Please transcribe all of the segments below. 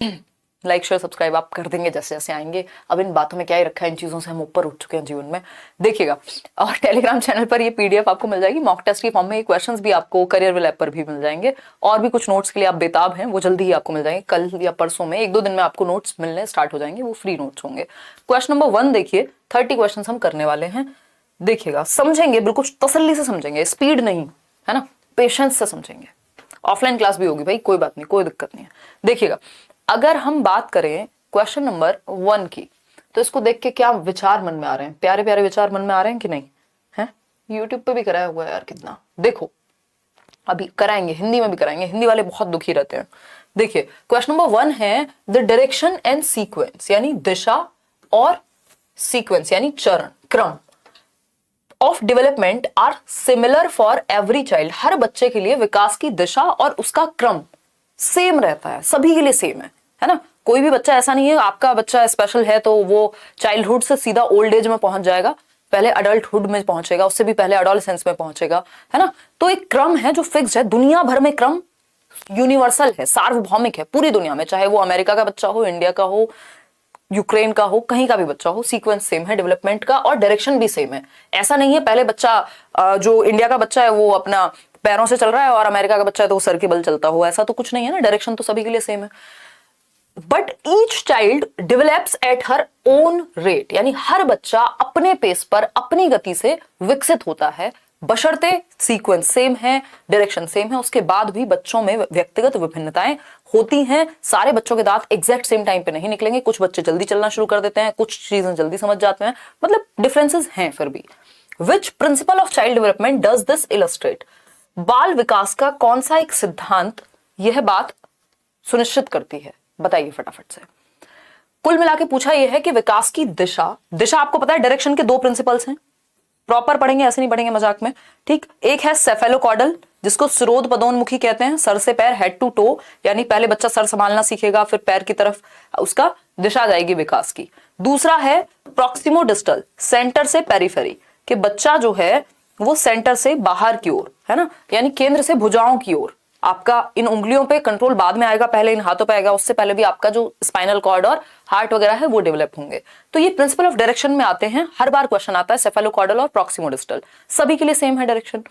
Like share subscribe आप कर देंगे जैसे जैसे आएंगे। अब इन बातों में क्या ही रखा है, इन चीजों से हम ऊपर उठ चुके हैं जीवन में, देखिएगा। और टेलीग्राम चैनल पर ये पीडीएफ आपको मिल जाएगी मॉक टेस्ट की फॉर्म में, ये क्वेश्चंस भी आपको करियर ऐप पर भी मिल जाएंगे। और भी कुछ नोट्स के लिए आप बेताब हैं, वो जल्दी ही आपको मिल जाएंगे, कल या परसों में, 1-2 दिन में आपको नोट्स मिलने स्टार्ट हो जाएंगे, वो फ्री नोट्स होंगे। क्वेश्चन नंबर 1 देखिए, 30 क्वेश्चन हम करने वाले हैं, देखिएगा, समझेंगे, बिल्कुल तसल्ली से समझेंगे, स्पीड नहीं है ना, पेशेंस से समझेंगे। ऑफलाइन क्लास भी होगी भाई, कोई बात नहीं, कोई दिक्कत नहीं है। देखिएगा, अगर हम बात करें क्वेश्चन नंबर 1 की, तो इसको देख के क्या विचार मन में आ रहे हैं? प्यारे प्यारे विचार मन में आ रहे हैं कि नहीं है? यूट्यूब पे भी कराया हुआ है यार कितना, देखो अभी कराएंगे, हिंदी में भी कराएंगे, हिंदी वाले बहुत दुखी रहते हैं। देखिए क्वेश्चन नंबर 1 है द डायरेक्शन एंड सीक्वेंस, यानी दिशा और सीक्वेंस यानी चरण क्रम of development are similar for every child. हर बच्चे के लिए विकास की दिशा और उसका क्रम सेम रहता है, सभी के लिए सेम है ना। कोई भी बच्चा ऐसा नहीं है आपका बच्चा स्पेशल है तो वो चाइल्डहुड से सीधा ओल्ड एज में पहुंच जाएगा, पहले अडल्टहुड में पहुंचेगा, उससे भी पहले एडोलेसेंस में पहुंचेगा, है ना। तो एक क्रम है जो फिक्स्ड है, दुनिया भर में क्रम यूनिवर्सल है, सार्वभौमिक है पूरी दुनिया में, चाहे वो अमेरिका का बच्चा हो, इंडिया का हो, यूक्रेन का हो, कहीं का भी बच्चा हो, सीक्वेंस सेम है डेवलपमेंट का और डायरेक्शन भी सेम है। ऐसा नहीं है पहले बच्चा जो इंडिया का बच्चा है वो अपना पैरों से चल रहा है और अमेरिका का बच्चा है तो वो सर के बल चलता हो, ऐसा तो कुछ नहीं है ना, डायरेक्शन तो सभी के लिए सेम है। But each child develops at her own rate, यानी हर बच्चा अपने पेस पर अपनी गति से विकसित होता है, बशर्ते सीक्वेंस सेम है, डायरेक्शन सेम है। उसके बाद भी बच्चों में व्यक्तिगत विभिन्नताएं होती हैं। सारे बच्चों के दांत एग्जैक्ट सेम टाइम पे नहीं निकलेंगे, कुछ बच्चे जल्दी चलना शुरू कर देते हैं, कुछ चीजें जल्दी समझ जाते हैं, मतलब डिफरेंसेस हैं फिर भी। Which principle of child development does this illustrate? बाल विकास का कौन सा एक सिद्धांत यह बात सुनिश्चित करती है? बताइए फटाफट से। कुल मिला के पूछा यह है कि विकास की दिशा, दिशा आपको पता है डायरेक्शन के 2 प्रिंसिपल्स हैं, प्रॉपर पढ़ेंगे ऐसे नहीं पढ़ेंगे मजाक में, ठीक। एक है सेफेलोकॉर्डल जिसको स्रोत पदोन्मुखी कहते हैं, सर से पैर, हेड टू टो, यानी पहले बच्चा सर संभालना सीखेगा फिर पैर की तरफ उसका दिशा जाएगी विकास की। दूसरा है प्रॉक्सिमो डिस्टल, सेंटर से पेरिफेरी, कि बच्चा जो है वो सेंटर से बाहर की ओर, है ना, यानी केंद्र से भुजाओं की ओर। आपका इन उंगलियों पे कंट्रोल बाद में आएगा, पहले इन हाथों पे आएगा, उससे पहले भी आपका जो स्पाइनल कॉर्ड और हार्ट वगैरह है वो डेवलप होंगे। तो ये प्रिंसिपल ऑफ डायरेक्शन में आते हैं, हर बार क्वेश्चन आता है सेफेलोकॉर्डल और प्रॉक्सिमोडिस्टल, सभी के लिए सेम है डायरेक्शन।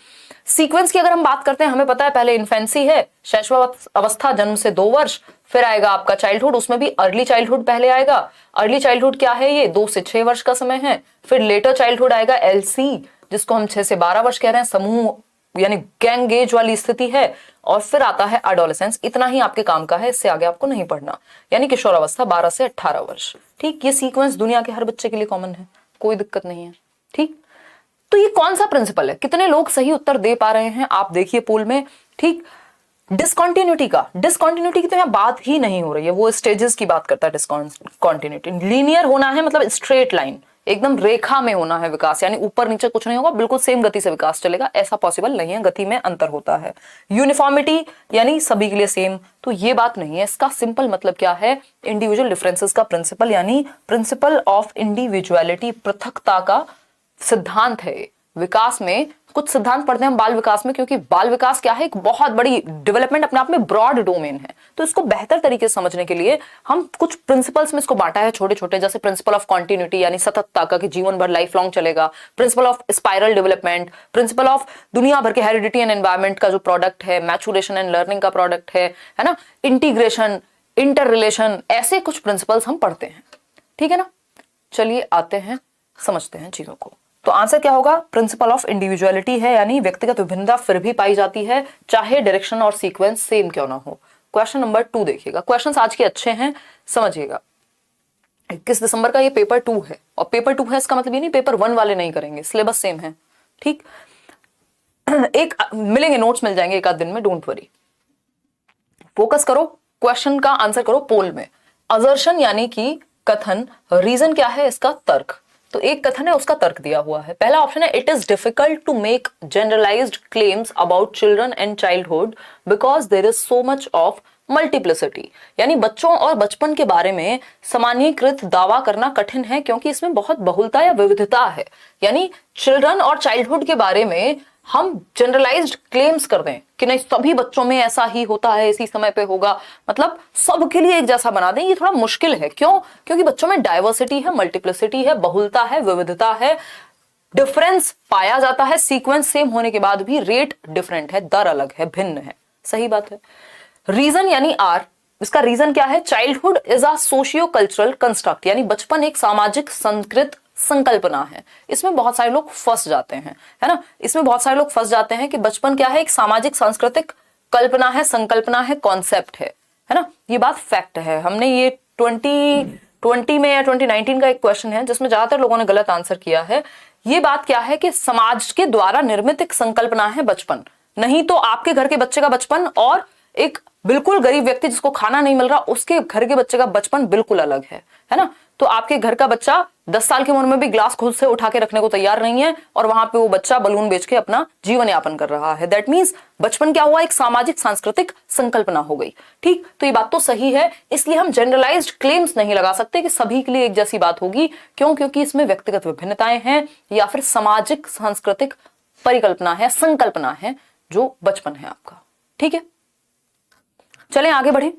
सीक्वेंस की अगर हम बात करते हैं, हमें पता है पहले इन्फेंसी है, शैशवावस्था जन्म से 2 वर्ष, फिर आएगा आपका चाइल्डहुड, उसमें भी अर्ली चाइल्डहुड पहले आएगा। अर्ली चाइल्डहुड क्या है? ये 2 से 6 वर्ष का समय है। फिर लेटर चाइल्डहुड आएगा LC, जिसको हम 6 से 12 वर्ष कह रहे हैं, समूह यानी गैंग एज वाली स्थिति है। और फिर आता है एडोलेसेंस, इतना ही आपके काम का है, इससे आगे आपको नहीं पढ़ना, यानी किशोर अवस्था 12 से 18 वर्ष, ठीक। ये सीक्वेंस दुनिया के हर बच्चे के लिए कॉमन है, कोई दिक्कत नहीं है, ठीक। तो ये कौन सा प्रिंसिपल है? कितने लोग सही उत्तर दे पा रहे हैं आप देखिए पोल में, ठीक। डिसकंटिन्यूटी की तो यहाँ बात ही नहीं हो रही है, वो स्टेजेस की बात करता है डिसकंटिन्यूटी। लीनियर होना है मतलब स्ट्रेट लाइन, एकदम रेखा में होना है विकास, यानी ऊपर नीचे कुछ नहीं होगा, बिल्कुल सेम गति से विकास चलेगा, ऐसा पॉसिबल नहीं है, गति में अंतर होता है। यूनिफॉर्मिटी यानी सभी के लिए सेम, तो ये बात नहीं है। इसका सिंपल मतलब क्या है? इंडिविजुअल डिफरेंसेस का प्रिंसिपल, यानी प्रिंसिपल ऑफ इंडिविजुअलिटी, पृथकता का सिद्धांत है। विकास में कुछ सिद्धांत पढ़ते हैं हम बाल विकास में, क्योंकि बाल विकास क्या है, एक बहुत बड़ी डेवलपमेंट अपने आप में ब्रॉड डोमेन है, तो इसको बेहतर तरीके से समझने के लिए हम कुछ प्रिंसिपल्स में इसको बांटा है छोटे छोटे, जैसे प्रिंसिपल ऑफ कॉन्टिन्यूटी यानी सततता का, कि जीवन भर लाइफ लॉन्ग चलेगा, principle of spiral development, principle of दुनिया भर के हेरिडिटी एंड एनवायरमेंट का जो प्रोडक्ट है, मैचुरेशन एंड लर्निंग का प्रोडक्ट है ना, इंटीग्रेशन, इंटर रिलेशन, ऐसे कुछ प्रिंसिपल्स हम पढ़ते हैं, ठीक है ना। चलिए आते हैं, समझते हैं चीजों को। तो आंसर क्या होगा? प्रिंसिपल ऑफ इंडिविजुअलिटी है, यानी व्यक्तिगत विभिन्नता फिर भी पाई जाती है, चाहे डायरेक्शन और सीक्वेंस सेम क्यों ना हो। क्वेश्चन नंबर 2 देखिएगा, क्वेश्चंस आज के अच्छे हैं, समझिएगा। 21 दिसंबर का ये पेपर 2 है, और पेपर 2 है इसका मतलब ये नहीं पेपर 1 वाले नहीं करेंगे, सिलेबस सेम है, ठीक। एक मिलेंगे, नोट्स मिल जाएंगे 1 आध दिन में, डोंट वरी। फोकस करो, क्वेश्चन का आंसर करो पोल में। असर्शन यानी कि कथन, रीजन क्या है इसका? तर्क। तो एक कथन है, उसका तर्क दिया हुआ है। पहला ऑप्शन है, it is difficult to make generalized claims about children and childhood because there is so much of multiplicity, यानी बच्चों और बचपन के बारे में सामान्यीकृत दावा करना कठिन है क्योंकि इसमें बहुत बहुलता या विविधता है। यानी चिल्ड्रन और चाइल्डहुड के बारे में हम जनरलाइज्ड क्लेम्स कर दें कि नहीं सभी बच्चों में ऐसा ही होता है, इसी समय पे होगा, मतलब सबके लिए एक जैसा बना दें, ये थोड़ा मुश्किल है। क्यों? क्योंकि बच्चों में डाइवर्सिटी है, मल्टीप्लिसिटी है, बहुलता है, विविधता है, डिफरेंस पाया जाता है। सीक्वेंस सेम होने के बाद भी रेट डिफरेंट है, दर अलग है, भिन्न है। सही बात है। रीजन यानी आर, इसका रीजन क्या है? Childhood is a socio cultural construct, यानी बचपन एक सामाजिक संस्कृत संकल्पना है। इसमें बहुत सारे लोग फंस जाते हैं, है ना, इसमें बहुत सारे लोग फंस जाते हैं कि बचपन क्या है? एक सामाजिक सांस्कृतिक कल्पना है, संकल्पना है, कॉन्सेप्ट है ना। ये बात फैक्ट है। हमने ये 2020 में या 2019 का एक क्वेश्चन है जिसमें ज्यादातर लोगों ने गलत आंसर किया है। ये बात क्या है कि समाज के द्वारा निर्मित एक संकल्पना है बचपन, नहीं तो आपके घर के बच्चे का बचपन और एक बिल्कुल गरीब व्यक्ति जिसको खाना नहीं मिल रहा उसके घर के बच्चे का बचपन बिल्कुल अलग है ना। तो आपके घर का बच्चा 10 साल की उम्र में भी ग्लास खुद से उठा के रखने को तैयार नहीं है और वहां पे वो बच्चा बलून बेच के अपना जीवन यापन कर रहा है। दैट मीन्स बचपन क्या हुआ? एक सामाजिक सांस्कृतिक संकल्पना हो गई। ठीक, तो ये बात तो सही है। इसलिए हम जनरलाइज्ड क्लेम्स नहीं लगा सकते कि सभी के लिए एक जैसी बात होगी। क्यों? क्योंकि इसमें व्यक्तिगत विभिन्नताएं हैं या फिर सामाजिक सांस्कृतिक परिकल्पना है, संकल्पना है जो बचपन है आपका। ठीक है, चलें आगे बढ़े।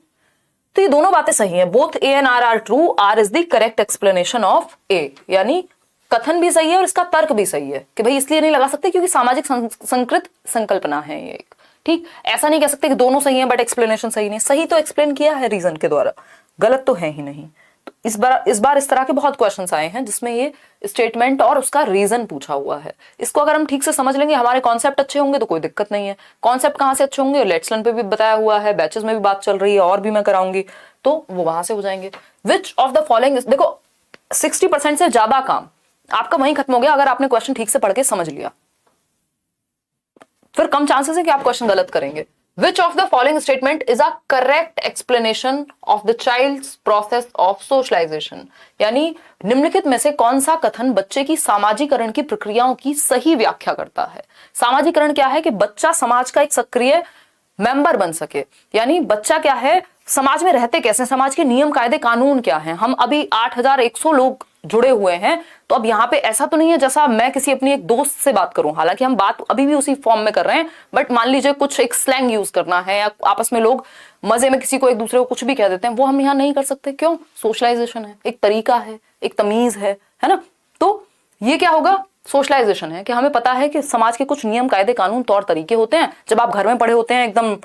तो ये दोनों बातें सही हैं। Both A and R true, R is the correct explanation of A, यानी कथन भी सही है और इसका तर्क भी सही है कि भाई इसलिए नहीं लगा सकते क्योंकि सामाजिक संकृत संकल्पना है ये एक। ठीक, ऐसा नहीं कह सकते कि दोनों सही हैं बट एक्सप्लेनेशन सही नहीं। सही तो एक्सप्लेन किया है रीजन के द्वारा, गलत तो है ही नहीं। तो इस बार इस तरह के बहुत क्वेश्चंस आए हैं जिसमें ये स्टेटमेंट और उसका रीजन पूछा हुआ है। इसको अगर हम ठीक से समझ लेंगे, हमारे कॉन्सेप्ट अच्छे होंगे तो कोई दिक्कत नहीं है। कॉन्सेप्ट कहां से अच्छे होंगे? लेट्स लर्न पे भी बताया हुआ है, बैचेस में भी बात चल रही है और भी मैं कराऊंगी, तो वो वहां से हो जाएंगे। विच ऑफ द फॉलोइंग, देखो 60% से ज्यादा काम आपका वहीं खत्म हो गया अगर आपने क्वेश्चन ठीक से पढ़ के समझ लिया। फिर कम चांसेस है कि आप क्वेश्चन गलत करेंगे। Which of the following statement is a correct explanation of the child's process of socialization? यानी निम्नलिखित में से कौन सा कथन बच्चे की सामाजिकरण की प्रक्रियाओं की सही व्याख्या करता है? सामाजिकरण क्या है? कि बच्चा समाज का एक सक्रिय मेंबर बन सके, यानी बच्चा क्या है? समाज में रहते कैसे, समाज के नियम कायदे कानून क्या हैं। हम अभी 8100 लोग जुड़े हुए हैं, तो अब यहाँ पे ऐसा तो नहीं है जैसा मैं किसी अपनी एक दोस्त से बात करूं, हालांकि हम बात अभी भी उसी फॉर्म में कर रहे हैं, बट मान लीजिए कुछ एक स्लैंग यूज करना है या आपस में लोग मजे में किसी को एक दूसरे को कुछ भी कह देते हैं, वो हम यहाँ नहीं कर सकते। क्यों? सोशलाइजेशन है, एक तरीका है, एक तमीज है ना। तो ये क्या होगा? सोशलाइजेशन है कि हमें पता है कि समाज के कुछ नियम कायदे कानून तौर तरीके होते हैं। जब आप घर में पढ़े होते हैं एकदम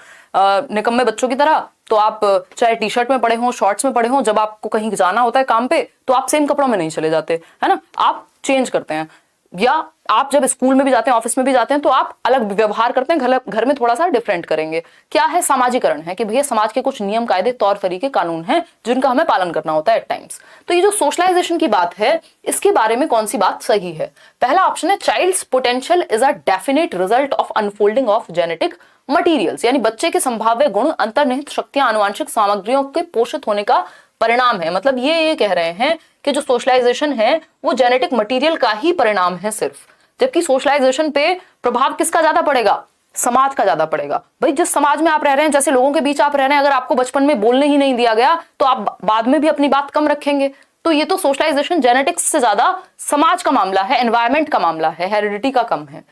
निकम्मे बच्चों की तरह, तो आप चाहे टी शर्ट में पड़े हों, शॉर्ट्स में पड़े हों, जब आपको कहीं जाना होता है काम पे तो आप सेम कपड़ों में नहीं चले जाते, है ना, आप चेंज करते हैं। या आप जब स्कूल में भी जाते हैं, ऑफिस में भी जाते हैं, तो आप अलग व्यवहार करते हैं, घर में थोड़ा सा डिफरेंट करेंगे। क्या है? सामाजिकरण है कि भैया समाज के कुछ नियम कायदे तौर तरीके कानून हैं जिनका हमें पालन करना होता है एट टाइम्स। तो ये जो सोशलाइजेशन की बात है, इसके बारे में कौन सी बात सही है? पहला ऑप्शन है child's potential is a definite result of unfolding of genetic materials, यानी बच्चे के संभाव्य गुण अंतर्निहित शक्तियां आनुवंशिक सामग्रियों के पोषित होने का परिणाम है। मतलब ये कह रहे हैं कि जो सोशलाइजेशन है वो जेनेटिक मटेरियल का ही परिणाम है सिर्फ, जबकि सोशलाइजेशन पे प्रभाव किसका ज्यादा पड़ेगा? समाज का ज्यादा पड़ेगा। भाई जिस समाज में आप रह रहे हैं, जैसे लोगों के बीच आप रह रहे हैं, अगर आपको बचपन में बोलने ही नहीं दिया गया तो आप बाद में भी अपनी बात कम रखेंगे। तो ये तो सोशलाइजेशन जेनेटिक्स से ज्यादा समाज का मामला है, एनवायरमेंट का मामला है, हेरिडिटी का कम है।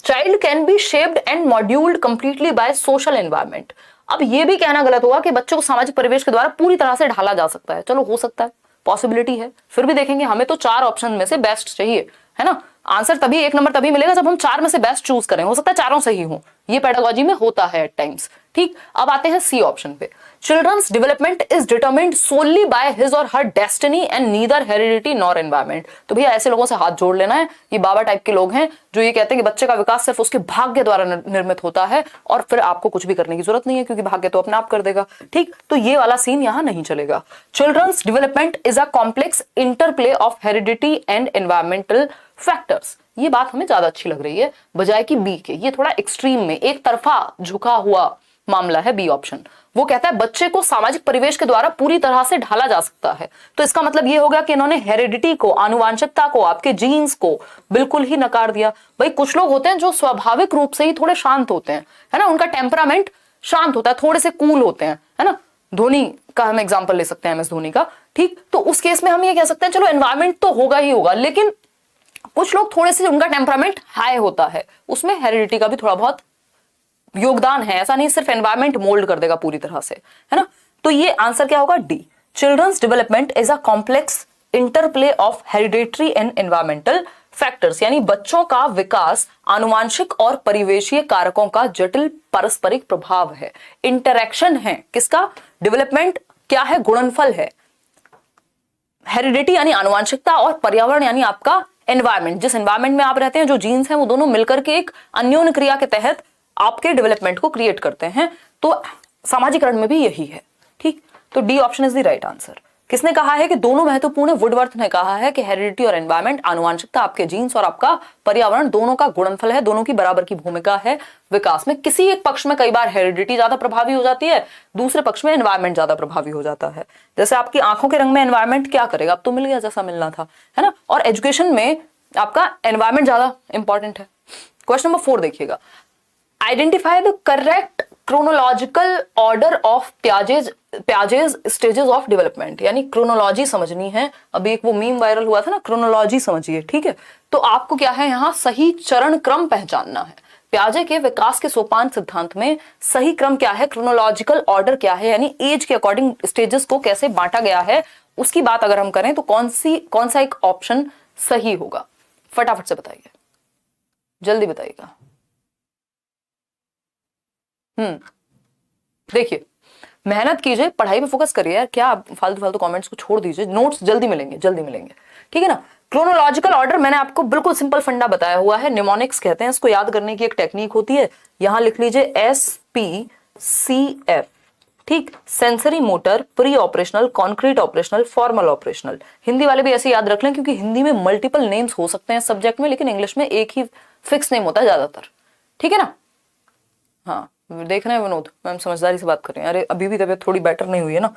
Child can be shaped and moulded completely by social environment. अब ये भी कहना गलत होगा कि बच्चों को सामाजिक परिवेश के द्वारा पूरी तरह से ढाला जा सकता है। चलो हो सकता है, पॉसिबिलिटी है, फिर भी देखेंगे। हमें तो 4 ऑप्शन में से बेस्ट चाहिए, है ना। आंसर तभी 1 नंबर तभी मिलेगा जब हम 4 में से बेस्ट चूज करें। हो सकता है चारों सही हो, ये पेडागोजी में होता है एट टाइम्स। ठीक, अब आते हैं सी ऑप्शन पे। Children's development is determined solely by his or her destiny and neither heredity nor environment. तो भैया ऐसे लोगों से हाथ जोड़ लेना है। ये बाबा टाइप के लोग हैं जो ये कहते हैं कि बच्चे का विकास सिर्फ उसके भाग्य द्वारा निर्मित होता है और फिर आपको कुछ भी करने की जरूरत नहीं है क्योंकि भाग्य तो अपने आप कर देगा। ठीक, तो ये वाला सीन यहां नहीं चलेगा। Children's development is a complex interplay of heredity and environmental factors. ये बात हमें ज्यादा अच्छी लग रही है बजाय कि बी के। ये थोड़ा एक्सट्रीम में एक तरफा झुका हुआ मामला है बी ऑप्शन। वो कहता है बच्चे को सामाजिक परिवेश के द्वारा पूरी तरह से ढाला जा सकता है। तो इसका मतलब ये हो गया कि इन्होंने हेरिडिटी को, आनुवांशिकता को, आपके जीन्स को बिल्कुल ही नकार दिया। भाई कुछ लोग होते हैं जो स्वाभाविक रूप से ही थोड़े शांत होते हैं, है ना, उनका टेम्परामेंट शांत होता है, थोड़े से कूल होते हैं, है ना। धोनी का हम एग्जाम्पल ले सकते हैं, MS धोनी का। ठीक, तो उस केस में हम ये कह सकते हैं चलो एनवायरमेंट तो होगा ही होगा, लेकिन कुछ लोग थोड़े से उनका टेम्परामेंट हाई होता है, उसमें हेरिडिटी का भी थोड़ा बहुत योगदान है, ऐसा नहीं सिर्फ एनवायरमेंट मोल्ड कर देगा पूरी तरह से, है ना। तो ये आंसर क्या होगा, D. Children's development is a complex interplay of hereditary and environmental factors, यानी बच्चों का विकास आनुवांशिक और परिवेशीय कारकों का जटिल पारस्परिक प्रभाव है, इंटरैक्शन है। किसका? डेवलपमेंट क्या है? गुणनफल है। हेरिडिटी यानी आनुवांशिकता और पर्यावरण यानी आपका एनवायरमेंट, जिस एनवायरमेंट में आप रहते हैं, जो जीन्स हैं वो दोनों मिलकर के एक अन्योन्य क्रिया के तहत आपके डेवलपमेंट को क्रिएट करते हैं। तो सामाजिकरण में भी यही है, ठीक। तो D option is the right answer. किसने कहा है कि दोनों महत्वपूर्ण है? वुडवर्थ ने कहा है कि हेरिडिटी और एनवायरमेंट, आनुवांशिकता आपके जीन्स और आपका पर्यावरण दोनों का गुणनफल है, दोनों की बराबर की भूमिका है विकास में। किसी एक पक्ष में कई बार हेरिडिटी ज्यादा प्रभावी हो जाती है, दूसरे पक्ष में एनवायरमेंट ज्यादा प्रभावी हो जाता है। जैसे आपकी आंखों के रंग में एनवायरमेंट क्या करेगा? अब तो मिल गया जैसा मिलना था, है ना। और एजुकेशन में आपका एनवायरमेंट ज्यादा इंपॉर्टेंट है। क्वेश्चन नंबर 4 देखिएगा, identify the correct chronological order of Piaget's stages of development, यानी क्रोनोलॉजी समझनी है। अभी एक वो मीम वायरल हुआ था ना, क्रोनोलॉजी समझिए, ठीक है। तो आपको क्या है, यहां सही चरण क्रम पहचानना है। प्याजे के विकास के सोपान सिद्धांत में सही क्रम क्या है, क्रोनोलॉजिकल ऑर्डर क्या है, यानी एज के अकॉर्डिंग स्टेजेस को कैसे बांटा गया है, उसकी बात अगर हम करें तो कौन सा एक ऑप्शन सही होगा? फटाफट से बताइए, जल्दी बताइएगा। देखिए, मेहनत कीजिए, पढ़ाई पे फोकस करिए यार, क्या फालतू फालतू कमेंट्स को छोड़ दीजिए। नोट्स जल्दी मिलेंगे, ठीक है ना। क्रोनोलॉजिकल ऑर्डर मैंने आपको बिल्कुल सिंपल फंडा बताया हुआ है, निमोनिक्स कहते हैं इसको। याद करने की एक टेक्निक होती है, यहां लिख लीजिए SPCF, ठीक। Sensory motor, pre operational, concrete operational, formal operational. Hindi वाले भी ऐसे याद रख लें, क्योंकि हिंदी में मल्टीपल नेम्स हो सकते हैं सब्जेक्ट में, लेकिन इंग्लिश में एक ही फिक्स नेम होता है ज्यादातर, ठीक है ना। हाँ, देख रहे हैं विनोद, मैम समझदारी से बात कर रहे हैं। अरे अभी भी तबीयत थोड़ी बेटर नहीं हुई है ना,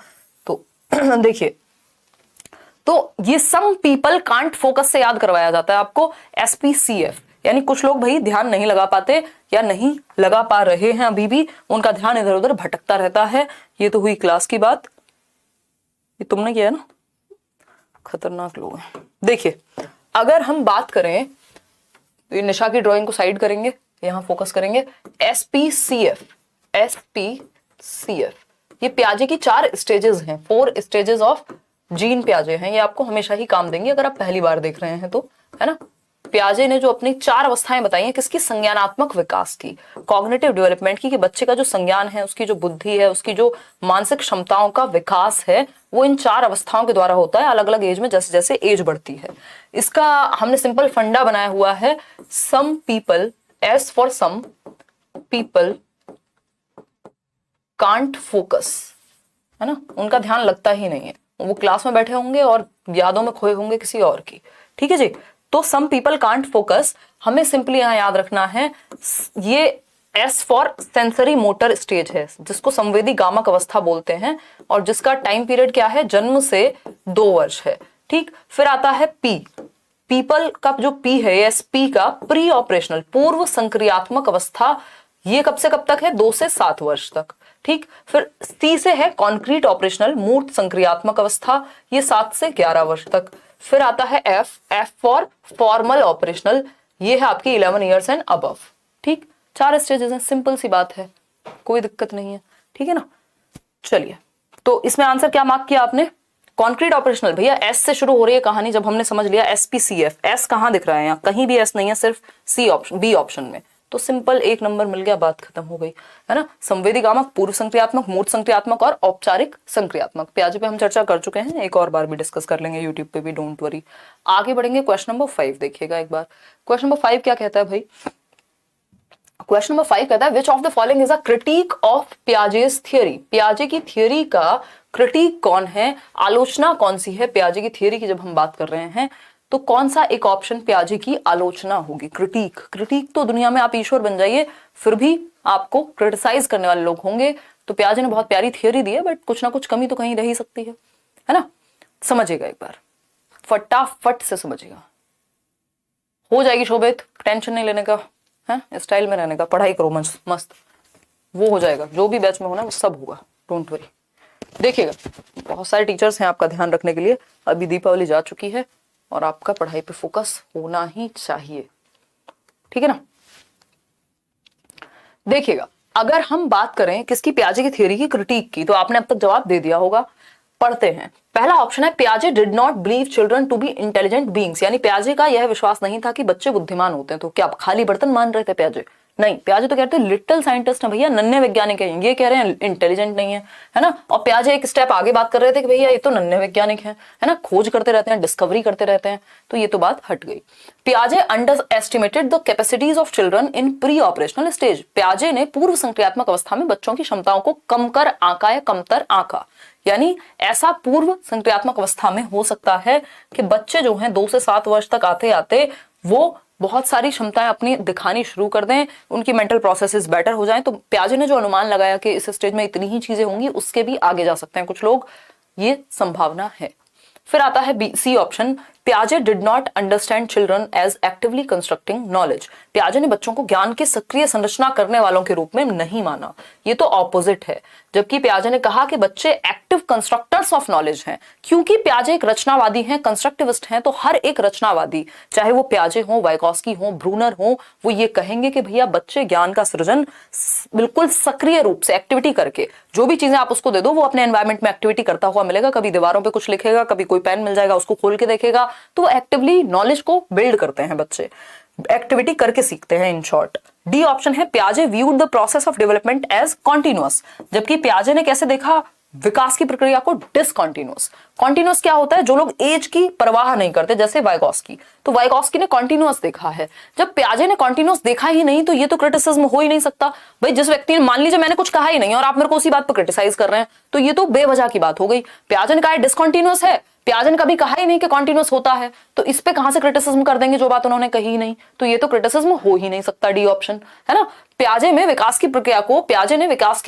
तो देखिए, तो ये सम पीपल कांट फोकस से याद करवाया जाता है आपको SPCF, यानी कुछ लोग भाई ध्यान नहीं लगा पाते या नहीं लगा पा रहे हैं, अभी भी उनका ध्यान इधर उधर भटकता रहता है। ये तो हुई क्लास की बात, ये तुमने किया है ना, खतरनाक लोग हैं। देखिए, अगर हम बात करें तो ये निशा की ड्राइंग को साइड करेंगे, यहां फोकस करेंगे। SPCF, ये प्याजे की 4 स्टेजेस हैं, 4 स्टेजेस ऑफ जीन प्याजे हैं। ये आपको हमेशा ही काम देंगे अगर आप पहली बार देख रहे हैं तो, है ना। प्याजे ने जो अपनी 4 अवस्थाएं बताई हैं, किसकी? संज्ञानात्मक विकास की, कॉग्निटिव डेवलपमेंट की, कि बच्चे का जो संज्ञान है, उसकी जो बुद्धि है, उसकी जो मानसिक क्षमताओं का विकास है, वो इन 4 अवस्थाओं के द्वारा होता है, अलग अलग एज में, जैसे जैसे एज बढ़ती है। इसका हमने सिंपल फंडा बनाया हुआ है, some people, S for some people can't focus, है ना, उनका ध्यान लगता ही नहीं है, वो क्लास में बैठे होंगे और यादों में खोए होंगे किसी और की, ठीक है जी। तो सम पीपल कांट फोकस, हमें सिंपली यहां याद रखना है, ये S for sensory motor stage है, जिसको संवेदी गामक अवस्था बोलते हैं, और जिसका टाइम पीरियड क्या है, जन्म से 2 वर्ष है, ठीक। फिर आता है P, पीपल का जो P है, SP का प्री ऑपरेशनल, पूर्व संक्रियात्मक अवस्था, ये कब से कब तक है? 2 से 7 वर्ष तक, ठीक। फिर C से है कॉन्क्रीट ऑपरेशनल, मूर्त संक्रियात्मक अवस्था, ये 7 से 11 वर्ष तक। फिर आता है F फॉर फॉर्मल ऑपरेशनल, ये है आपकी 11 ईयर्स एंड अबव, ठीक। 4 स्टेजेस हैं, सिंपल सी बात है, कोई दिक्कत नहीं है, ठीक है ना। चलिए, तो इसमें आंसर क्या मार्क किया आपने? Concrete operational. भैया S से शुरू हो रही है कहानी, जब हमने समझ लिया SPCF, S कहां दिख रहा है? यहाँ कहीं भी S नहीं है, सिर्फ B ऑप्शन में, तो सिंपल 1 नंबर मिल गया, बात खत्म हो गई, है ना। संवेदी गामक, पूर्व संक्रियात्मक, मूर्त संक्रियात्मक और औपचारिक संक्रियात्मक। प्याजे पे हम चर्चा कर चुके हैं, एक और बार भी डिस्कस कर लेंगे यूट्यूब पे भी, डोंट वरी। आगे बढ़ेंगे, क्वेश्चन नंबर 5 देखिएगा एक बार। क्वेश्चन नंबर 5 क्या कहता है भाई? क्वेश्चन नंबर 5 कहता है, which of the following is a critique of Piaget's theory, प्याजे की थियरी का क्रिटिक कौन है, आलोचना कौन सी है प्याजे की थियरी की? जब हम बात कर रहे हैं तो कौन सा एक ऑप्शन प्याजे की आलोचना होगी? क्रिटिक तो दुनिया में आप ईश्वर बन जाइए, फिर भी आपको क्रिटिसाइज करने वाले लोग होंगे। तो प्याजे ने बहुत प्यारी थियरी दी है, बट कुछ ना कुछ कमी तो कहीं रह ही सकती है ना। समझिएगा एक बार, फटाफट से समझिएगा, हो जाएगी शोभित, टेंशन नहीं लेने का है, स्टाइल में रहने का, पढ़ाई करो मस्त, वो हो जाएगा, जो भी बैच में होना वो सब होगा, डोंट वरी। देखिएगा, बहुत सारे टीचर्स हैं आपका ध्यान रखने के लिए, अभी दीपावली जा चुकी है, और आपका पढ़ाई पे फोकस होना ही चाहिए, ठीक है ना। देखिएगा, अगर हम बात करें किसकी, पियाजे की थ्योरी की, क्रिटिक की, तो आपने अब तक जवाब दे दिया होगा। पढ़ते हैं। पहला ऑप्शन है, पियाजे did not believe children to be intelligent beings, यानी पियाजे का यह विश्वास नहीं था कि बच्चे बुद्धिमान होते हैं। तो क्या खाली बर्तन मान रहे थे पियाजे? नहीं, पियाजे तो कहते हैं लिटिल साइंटिस्ट है भैया, नन्हे वैज्ञानिक है, ये कह रहे हैं इंटेलिजेंट नहीं है ना। और पियाजे एक स्टेप आगे बात कर रहे थे कि भैया ये तो नन्हे वैज्ञानिक है ना, खोज करते रहते हैं, डिस्कवरी करते रहते हैं, तो ये तो बात हट गई। पियाजे underestimated the capacities of children in pre operational stage, पियाजे ने पूर्व संक्रियात्मक अवस्था में बच्चों की क्षमताओं को कम कर आंका या कमतर आंका, यानी ऐसा पूर्व संक्रियात्मक अवस्था में हो सकता है कि बच्चे जो हैं 2 से 7 वर्ष तक आते आते वो बहुत सारी क्षमताएं अपनी दिखानी शुरू कर दें, उनकी मेंटल प्रोसेसेस बेटर हो जाएं। तो पियाजे ने जो अनुमान लगाया कि इस स्टेज में इतनी ही चीजें होंगी, उसके भी आगे जा सकते हैं कुछ लोग, ये संभावना है। फिर आता है बी, सी ऑप्शन, पियाजे did not understand children as actively constructing knowledge, पियाजे ने बच्चों को ज्ञान की सक्रिय संरचना करने वालों के रूप में नहीं माना, ये तो ऑपोजिट है। जबकि पियाजे ने कहा कि बच्चे एक्टिव कंस्ट्रक्टर्स ऑफ नॉलेज हैं। क्योंकि पियाजे एक रचनावादी हैं, कंस्ट्रक्टिविस्ट हैं, तो हर एक रचनावादी, चाहे वो पियाजे हो, वाइगॉस्की हो, ब्रूनर हो, वो ये कहेंगे कि भैया बच्चे ज्ञान का सृजन बिल्कुल सक्रिय रूप से एक्टिविटी करके, जो भी चीजें आप उसको दे दो वो अपने एनवायरमेंट में एक्टिविटी करता हुआ मिलेगा, कभी दीवारों पे कुछ लिखेगा, कभी कोई पेन मिल जाएगा उसको खोल के देखेगा, तो वो एक्टिवली नॉलेज को बिल्ड करते हैं, बच्चे एक्टिविटी करके सीखते हैं, इन शॉर्ट। डी ऑप्शन है, पियाजे viewed the process of development as continuous, जबकि पियाजे ने कैसे देखा विकास की प्रक्रिया को, डिसकॉन्टिन्यूअस। कॉन्टिन्यूअस क्या होता है, जो लोग एज की परवाह नहीं करते, जैसे वाइगॉस्की, तो वाइगॉस्की ने कॉन्टिन्यूअस देखा है। जब पियाजे ने कॉन्टिन्यूअस देखा ही नहीं, तो ये तो क्रिटिसिज्म हो ही नहीं सकता। भाई जिस व्यक्ति ने, मान लीजिए मैंने कुछ कहा ही नहीं और आप मेरे को उसी बात पर क्रिटिसाइज कर रहे हैं, तो ये तो बेवजह की बात हो गई। पियाजे ने कहा डिसकॉन्टिन्यूअस है, पियाजे ने कभी कहा ही नहीं कि कॉन्टिन्यूअस होता है, तो इस पे कहां से क्रिटिसिज्म कर देंगे जो बात उन्होंने कही ही नहीं, तो ये तो क्रिटिसिज्म हो ही नहीं सकता। डी ऑप्शन है ना। पियाजे ने विकास की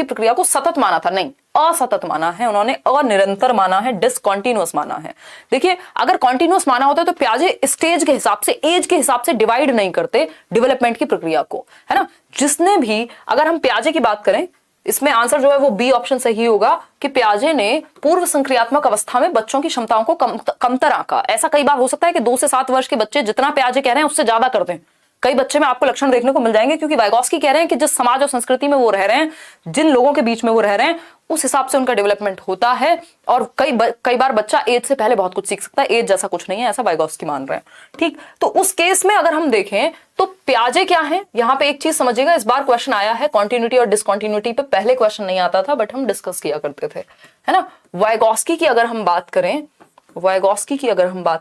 प्रक्रिया को सतत माना था, नहीं असतत माना है उन्होंने, अनिरंतर माना है, डिसकॉन्टिन्यूअस माना है। देखिए अगर कॉन्टिन्यूअस माना होता तो पियाजे स्टेज के हिसाब से, एज के हिसाब से डिवाइड नहीं करते डेवलपमेंट की प्रक्रिया को, है ना। जिसने भी, अगर हम पियाजे की बात करें, इसमें आंसर जो है वो बी ऑप्शन सही होगा कि पियाजे ने पूर्व संक्रियात्मक अवस्था में बच्चों की क्षमताओं को कमतर आंका। ऐसा कई बार हो सकता है कि 2 से 7 वर्ष के बच्चे जितना पियाजे कह रहे हैं उससे ज्यादा करते हैं। कई बच्चे में आपको लक्षण देखने को मिल जाएंगे, क्योंकि वाइगॉस्की कह रहे हैं कि जिस समाज और संस्कृति में वो रह रहे हैं, जिन लोगों के बीच में वो रह रहे हैं, उस हिसाब से उनका डेवलपमेंट होता है। और कई बार बच्चा एज से पहले बहुत कुछ सीख सकता है, एज जैसा कुछ नहीं है, ऐसा वाइगॉस्की मान रहे हैं। ठीक, तो उस केस में अगर हम देखें तो पियाजे क्या है, यहां पे एक चीज समझिएगा, इस बार क्वेश्चन आया है कॉन्टिन्यूटी और डिसकॉन्टिन्यूटी पे, पहले क्वेश्चन नहीं आता था बट हम डिस्कस किया करते थे, है ना। वाइगॉस्की की अगर हम बात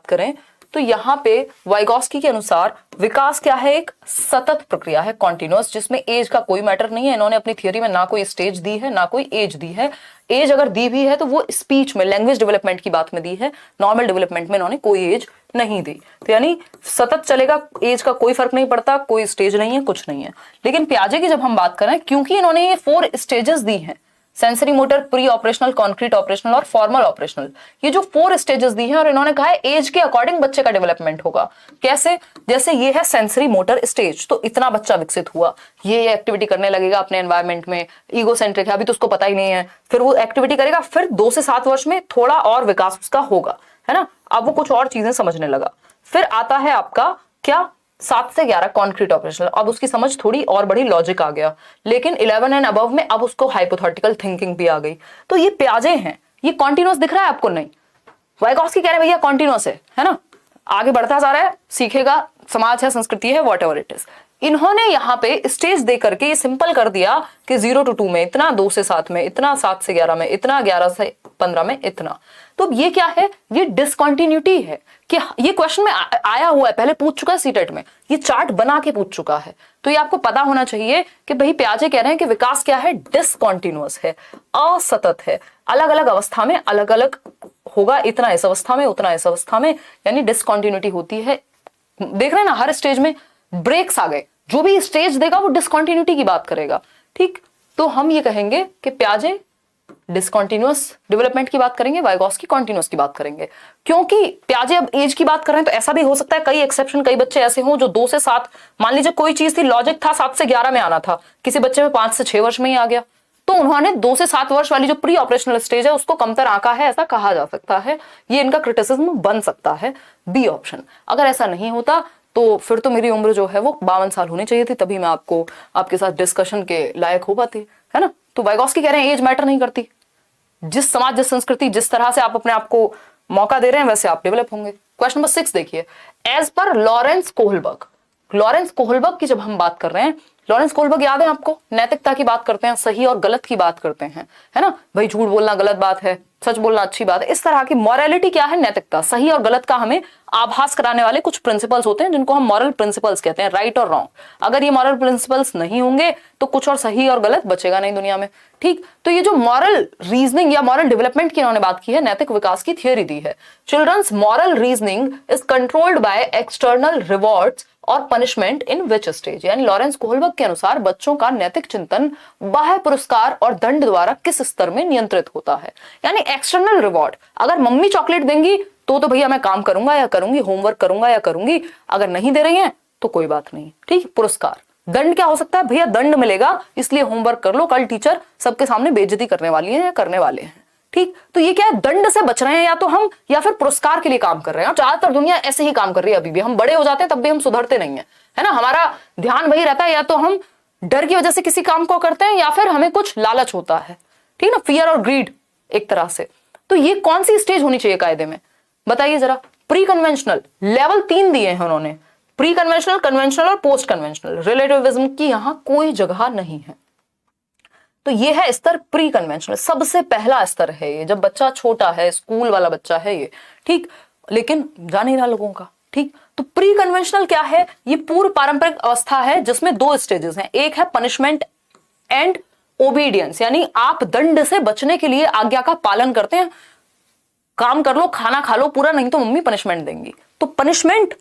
करें तो यहाँ पे वाइगॉस्की के अनुसार विकास क्या है, एक सतत प्रक्रिया है, कॉन्टिन्यूअस, जिसमें एज का कोई मैटर नहीं है। इन्होंने अपनी थियोरी में ना कोई स्टेज दी है ना कोई एज दी है। एज अगर दी भी है तो वो स्पीच में, लैंग्वेज डेवलपमेंट की बात में दी है, नॉर्मल डेवलपमेंट में इन्होंने कोई एज नहीं दी। तो यानी सतत चलेगा, एज का कोई फर्क नहीं पड़ता, कोई स्टेज नहीं है, कुछ नहीं है। लेकिन पियाजे की जब हम बात करें, क्योंकि इन्होंने ये 4 स्टेजेस दी हैं, sensory motor, pre operational, concrete operational और फॉर्मल ऑपरेशनल, ये जो 4 स्टेजेस दी हैं, और इन्होंने कहा है एज के अकॉर्डिंग बच्चे का डेवलपमेंट होगा। कैसे, जैसे ये है सेंसरी मोटर स्टेज, तो इतना बच्चा विकसित हुआ, ये एक्टिविटी करने लगेगा अपने एनवायरमेंट में, ईगोसेंट्रिक है, अभी तो उसको पता ही नहीं है, फिर वो एक्टिविटी करेगा, फिर 2 से 7 वर्ष में थोड़ा और विकास उसका होगा, है ना, अब वो कुछ और चीजें समझने लगा। फिर आता है आपका क्या, 7 से 11 कॉन्क्रीट ऑपरेशनल, अब उसकी समझ थोड़ी और बड़ी, लॉजिक आ गया। लेकिन 11 एंड अबव में अब उसको हाइपोथेटिकल थिंकिंग भी आ गई। तो ये पियाजे हैं, ये कॉन्टिन्यूअस दिख रहा है आपको, नहीं, वाइगॉस्की कह रहे हैं भैया कॉन्टिन्यूअस है ना, आगे बढ़ता जा रहा है, सीखेगा, समाज है, संस्कृति है, वॉट एवर इट इज। इन्होंने यहाँ पे स्टेज दे करके ये सिंपल कर दिया कि 0 to 2 में इतना, 2 से 7 में इतना, 7 से 11 में इतना, 11 से 15 में इतना। तो ये क्या है, ये डिसकॉन्टिन्यूटी है कि ये क्वेश्चन में आया हुआ है, पहले पूछ चुका है सीटेट में, ये चार्ट बना के पूछ चुका है। तो ये आपको पता होना चाहिए कि भाई पियाजे कह रहे हैं कि विकास क्या है, डिसकॉन्टिन्यूअस है, असतत है, अलग अलग अवस्था में अलग अलग होगा, इतना इस अवस्था में, उतना इस अवस्था में, यानी डिसकॉन्टिन्यूटी होती है। देख रहे हैं ना, हर स्टेज में ब्रेक्स आ गए, जो भी स्टेज देगा वो डिसकॉन्टिन्यूटी की बात करेगा। ठीक, तो हम ये कहेंगे कि पियाजे डिसकॉन्टिन्यूअस डेवलपमेंट की बात करेंगे, वाइगॉस्की कॉन्टिन्यूअस की बात करेंगे। क्योंकि पियाजे अब एज की बात कर रहे हैं, तो ऐसा भी हो सकता है, कई एक्सेप्शन, कई बच्चे ऐसे हों जो 2 से 7, मान लीजिए कोई चीज थी, लॉजिक था 7 से 11 में आना था, किसी बच्चे में 5 से 6 वर्ष में ही आ गया, तो उन्होंने 2 से 7 वर्ष वाली जो प्री ऑपरेशनल स्टेज है उसको कमतर आंका है, ऐसा कहा जा सकता है। ये इनका क्रिटिसिज्म बन सकता है, बी ऑप्शन। अगर ऐसा नहीं होता तो फिर तो मेरी उम्र जो है वो 52 साल होनी चाहिए थी, तभी मैं आपके साथ डिस्कशन के लायक हो पाती, है ना। तो वाइगॉस्की कह रहे हैं एज मैटर नहीं करती, जिस समाज, जिस संस्कृति, जिस तरह से आप अपने आप को मौका दे रहे हैं वैसे आप डेवलप होंगे। क्वेश्चन नंबर 6 देखिए, as per Lawrence Kohlberg. Lawrence Kohlberg की जब हम बात कर रहे हैं, लॉरेंस कोहलबर्ग याद है आपको, नैतिकता की बात करते हैं, सही और गलत की बात करते हैं, है ना। भाई झूठ बोलना गलत बात है, सच बोलना अच्छी बात है, इस तरह की मॉरलिटी क्या है, नैतिकता, सही और गलत का हमें आभास कराने वाले कुछ प्रिंसिपल्स होते हैं जिनको हम मॉरल प्रिंसिपल्स कहते हैं, राइट और रॉन्ग। अगर ये मॉरल प्रिंसिपल्स नहीं होंगे तो कुछ और सही और गलत बचेगा नहीं दुनिया में, ठीक। तो ये जो मॉरल रीजनिंग या मॉरल डेवलपमेंट की इन्होंने बात की है, नैतिक विकास की थियरी दी है। Children's moral reasoning is controlled by external rewards और पनिशमेंट इन विच स्टेज। यानी लॉरेंस कोहलबर्ग के अनुसार बच्चों का नैतिक चिंतन बाह्य पुरस्कार और दंड द्वारा किस स्तर में नियंत्रित होता है। यानी एक्सटर्नल रिवॉर्ड, अगर मम्मी चॉकलेट देंगी तो भैया मैं काम करूंगा या करूंगी, होमवर्क करूंगा या करूंगी, अगर नहीं दे रही हैं तो कोई बात नहीं, ठीक। पुरस्कार, दंड क्या हो सकता है, भैया दंड मिलेगा इसलिए होमवर्क कर लो, कल टीचर सबके सामने बेइज्जती करने वाली है या करने वाले हैं, ठीक। तो ये क्या है, दंड से बच रहे हैं या तो हम, या फिर पुरस्कार के लिए काम कर रहे हैं। और ज्यादातर दुनिया ऐसे ही काम कर रही है, अभी भी हम बड़े हो जाते हैं तब भी हम सुधरते नहीं है, है ना। हमारा ध्यान वही रहता है, या तो हम डर की वजह से किसी काम को करते हैं या फिर हमें कुछ लालच होता है, ठीक ना, फियर और ग्रीड एक तरह से। तो ये कौन सी स्टेज होनी चाहिए कायदे में, बताइए जरा। प्री कन्वेंशनल, लेवल 3 दिए हैं उन्होंने, प्री कन्वेंशनल, कन्वेंशनल और पोस्ट कन्वेंशनल। रिलेटिविज्म की यहां कोई जगह नहीं है। तो ये है स्तर प्री कन्वेंशनल, सबसे पहला स्तर है ये, जब बच्चा छोटा है, स्कूल वाला बच्चा है ये, ठीक, लेकिन जान नहीं रहा लोगों का, ठीक। तो प्री कन्वेंशनल क्या है, ये पूर्व पारंपरिक अवस्था है जिसमें 2 स्टेजेस हैं, एक है पनिशमेंट एंड ओबीडियंस, यानी आप दंड से बचने के लिए आज्ञा का पालन करते हैं, काम कर लो, खाना खा लो पूरा, नहीं तो मम्मी पनिशमेंट देंगी। तो पनिशमेंट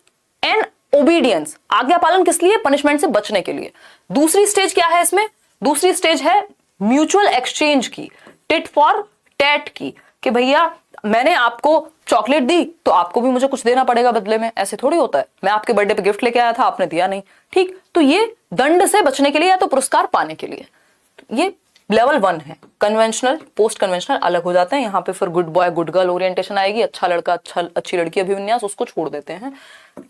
एंड ओबीडियंस, आज्ञा पालन किस लिए, पनिशमेंट से बचने के लिए। दूसरी स्टेज क्या है इसमें, दूसरी स्टेज है म्यूचुअल एक्सचेंज की, टिट फॉर टैट की, कि भैया मैंने आपको चॉकलेट दी तो आपको भी मुझे कुछ देना पड़ेगा बदले में, ऐसे थोड़ी होता है। मैं आपके बर्थडे पे गिफ्ट लेके आया था, आपने दिया नहीं, ठीक। तो ये दंड से बचने के लिए या तो पुरस्कार पाने के लिए। ये लेवल 1 है। कन्वेंशनल, पोस्ट कन्वेंशनल अलग हो जाते हैं। यहाँ पे फिर good boy good girl orientation आएगी, अच्छा लड़का अच्छी लड़की अभिविन्यास, उसको छोड़ देते हैं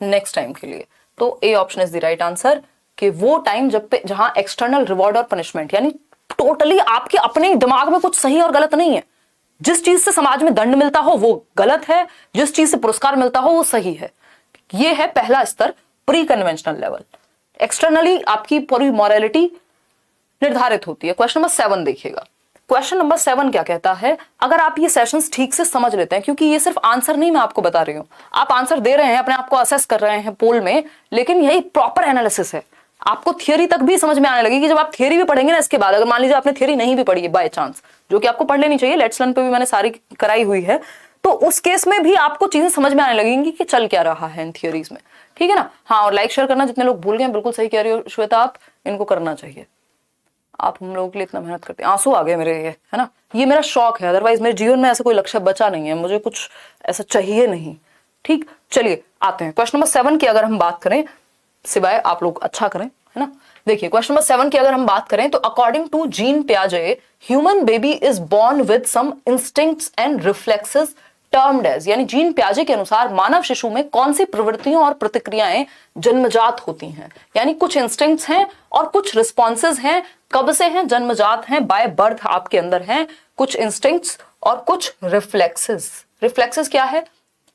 नेक्स्ट टाइम के लिए। तो A option is the right answer, कि वो टाइम जहां एक्सटर्नल रिवॉर्ड और पनिशमेंट, यानी टोटली आपके अपने दिमाग में कुछ सही और गलत नहीं है। जिस चीज से समाज में दंड मिलता हो वो गलत है, जिस चीज से पुरस्कार मिलता हो वो सही है। ये है पहला स्तर, प्री कन्वेंशनल लेवल। एक्सटर्नली आपकी पूरी मॉरलिटी निर्धारित होती है। क्वेश्चन नंबर 7 देखिएगा। क्वेश्चन नंबर 7 क्या कहता है, अगर आप ये सेशंस ठीक से समझ लेते हैं, क्योंकि ये सिर्फ आंसर नहीं मैं आपको बता रही हूं, आप आंसर दे रहे हैं, अपने आप को असेस कर रहे हैं पोल में, लेकिन यही प्रॉपर एनालिसिस है। आपको थियरी तक भी समझ में आने लगेगी जब आप थियरी भी पढ़ेंगे ना। इसके बाद अगर मान लीजिए आपने थियरी नहीं भी पढ़ी है बाय चांस, जो कि आपको पढ़ लेनी चाहिए, लेट्स लर्न पे भी मैंने सारी कराई हुई है, तो उस केस में भी आपको चीजें समझ में आने लगेंगी कि चल क्या रहा है इन थियरीज में, ठीक है ना। हाँ, और लाइक शेयर करना, जितने लोग भूल गए, बिल्कुल सही कह रही हो श्वेता, आप इनको करना चाहिए। आप हम लोगों के लिए इतना मेहनत करते हैं, आंसू आ गए मेरे, ये है ना, ये मेरा शौक है, अदरवाइज मेरे जीवन में ऐसा कोई लक्ष्य बचा नहीं है, मुझे कुछ ऐसा चाहिए नहीं, ठीक। चलिए आते हैं क्वेश्चन नंबर 7 की। अगर हम बात करें, सिवाय आप लोग अच्छा करें, है ना। देखिए क्वेश्चन नंबर 7 की अगर हम बात करें तो अकॉर्डिंग टू जीन पियाजे, human baby is born with some instincts and reflexes termed as, यानी जीन पियाजे के अनुसार मानव शिशु में कौन सी प्रवृत्तियों और प्रतिक्रियाएं जन्मजात होती हैं। यानी कुछ इंस्टिंक्ट्स हैं और कुछ रिस्पॉन्सेज हैं, कब से हैं, जन्मजात हैं, बाय बर्थ आपके अंदर हैं कुछ इंस्टिंक्ट्स और कुछ रिफ्लेक्सेस। रिफ्लेक्सेस क्या है,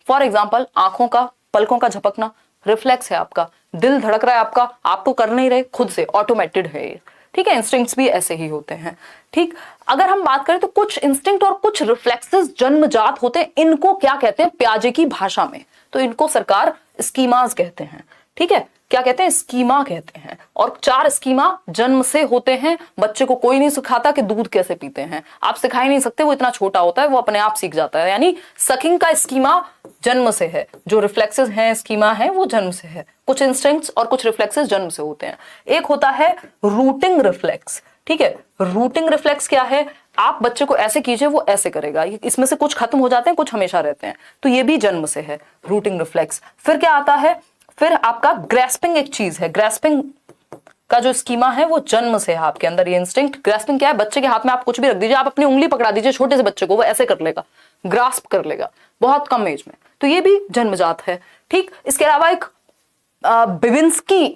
फॉर एग्जाम्पल आंखों का, पलकों का झपकना रिफ्लेक्स है आपका, दिल धड़क रहा है आपका, आप तो कर नहीं रहे, खुद से ऑटोमेटेड है ये, ठीक है। इंस्टिंक्ट्स भी ऐसे ही होते हैं, ठीक। अगर हम बात करें तो कुछ इंस्टिंक्ट और कुछ रिफ्लेक्सेस जन्मजात होते हैं, इनको क्या कहते हैं पियाजे की भाषा में, तो इनको सरकार स्कीमास कहते हैं, ठीक है। क्या कहते हैं, स्कीमा कहते हैं। और 4 स्कीमा जन्म से होते हैं। बच्चे को कोई नहीं सिखाता कि दूध कैसे पीते हैं, आप सिखा ही नहीं सकते, वो इतना छोटा होता है, वो अपने आप सीख जाता है। यानी सकिंग का स्कीमा जन्म से है, जो रिफ्लेक्सेस हैं, स्कीमा है, वो जन्म से है। कुछ इंस्टिंक्ट्स और कुछ रिफ्लेक्सेस जन्म से होते हैं। एक होता है रूटिंग रिफ्लेक्स, ठीक है। रूटिंग रिफ्लेक्स क्या है, आप बच्चे को ऐसे कीजिए वो ऐसे करेगा, इसमें से कुछ खत्म हो जाते हैं, कुछ हमेशा रहते हैं, तो ये भी जन्म से है रूटिंग रिफ्लेक्स। फिर क्या आता है, फिर आपका ग्रेस्पिंग एक चीज है, ग्रेस्पिंग का जो स्कीमा है वो जन्म से है आपके अंदर। ये इंस्टिंक्ट ग्रास्पिंग क्या है, बच्चे के हाथ में आप कुछ भी रख दीजिए, आप अपनी उंगली पकड़ा दीजिए छोटे से बच्चे को, वो ऐसे कर लेगा, ग्रास्प कर लेगा बहुत कम एज में, तो ये भी जन्मजात है। ठीक, इसके अलावा एक बिबिंस्की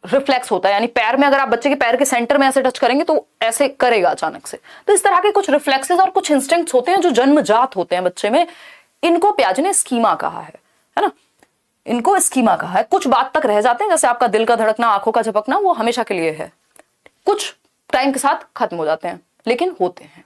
रिफ्लेक्स होता है, यानी पैर में अगर आप बच्चे के पैर के सेंटर में ऐसे टच करेंगे तो ऐसे करेगा अचानक से। तो इस तरह के कुछ रिफ्लेक्सेस और कुछ इंस्टिंक्ट्स होते हैं जो जन्मजात होते हैं बच्चे में, इनको पियाजे ने स्कीमा कहा है ना, इनको स्कीमा कहा है। कुछ बात तक रह जाते हैं, जैसे आपका दिल का धड़कना, आंखों का झपकना, वो हमेशा के लिए है, कुछ टाइम के साथ खत्म हो जाते हैं लेकिन होते हैं।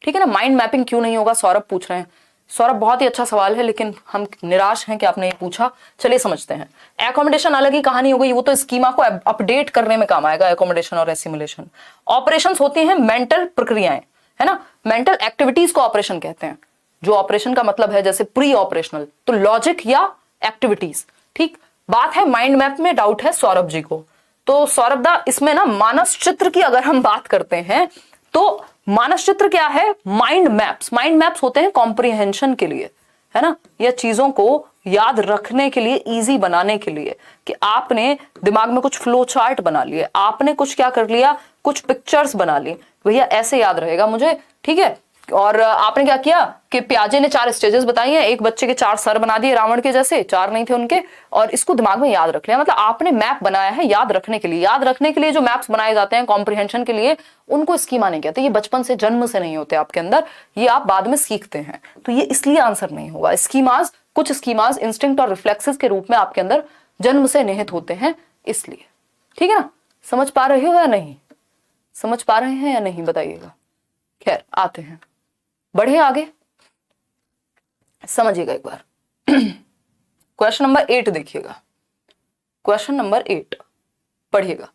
ठीक है ना। माइंड मैपिंग क्यों नहीं होगा, सौरभ पूछ रहे हैं। सौरभ बहुत ही अच्छा सवाल है, लेकिन हम निराश हैं कि आपने ये पूछा। चलिए समझते हैं। एकोमोडेशन अलग ही कहानी हो गई, वो तो स्कीमा को अपडेट करने में काम आएगा, एकोमोडेशन और एसिमुलेशन। ऑपरेशंस होती हैं मेंटल प्रक्रियाएं, है ना, मेंटल एक्टिविटीज को ऑपरेशन कहते हैं, जो ऑपरेशन का मतलब है जैसे प्री ऑपरेशनल, तो लॉजिक या एक्टिविटीज। ठीक, बात है माइंड मैप में, डाउट है सौरभ जी को। तो सौरभ दा, इसमें ना मानस चित्र की अगर हम बात करते हैं तो मानस चित्र क्या है, माइंड मैप्स। माइंड मैप्स होते हैं कॉम्प्रिहेंशन के लिए, है ना, या चीजों को याद रखने के लिए, इजी बनाने के लिए, कि आपने दिमाग में कुछ फ्लो चार्ट बना लिए, आपने कुछ क्या कर लिया, कुछ पिक्चर्स बना ली, भैया ऐसे याद रहेगा मुझे। ठीक है, और आपने क्या किया कि पियाजे ने 4 स्टेजेस बताई हैं, एक बच्चे के 4 सर बना दिए रावण के जैसे, 4 नहीं थे उनके, और इसको दिमाग में याद रख लिया। मतलब आपने मैप बनाया है याद रखने के लिए। याद रखने के लिए जो मैप्स बनाए जाते हैं कॉम्प्रिहेंशन के लिए, उनको स्कीमा नहीं कहते। ये बचपन से, जन्म से नहीं होते आपके अंदर, ये आप बाद में सीखते हैं, तो ये इसलिए आंसर नहीं होगा। स्कीमाज, कुछ स्कीमाज इंस्टिंक्ट और रिफ्लेक्सेस के रूप में आपके अंदर जन्म से निहित होते हैं, इसलिए। ठीक है ना, समझ पा रहे हो या नहीं, समझ पा रहे हैं या नहीं बताइएगा। खैर आते हैं, बढ़े आगे, समझिएगा एक बार। क्वेश्चन नंबर 8 देखिएगा, क्वेश्चन नंबर 8 पढ़िएगा।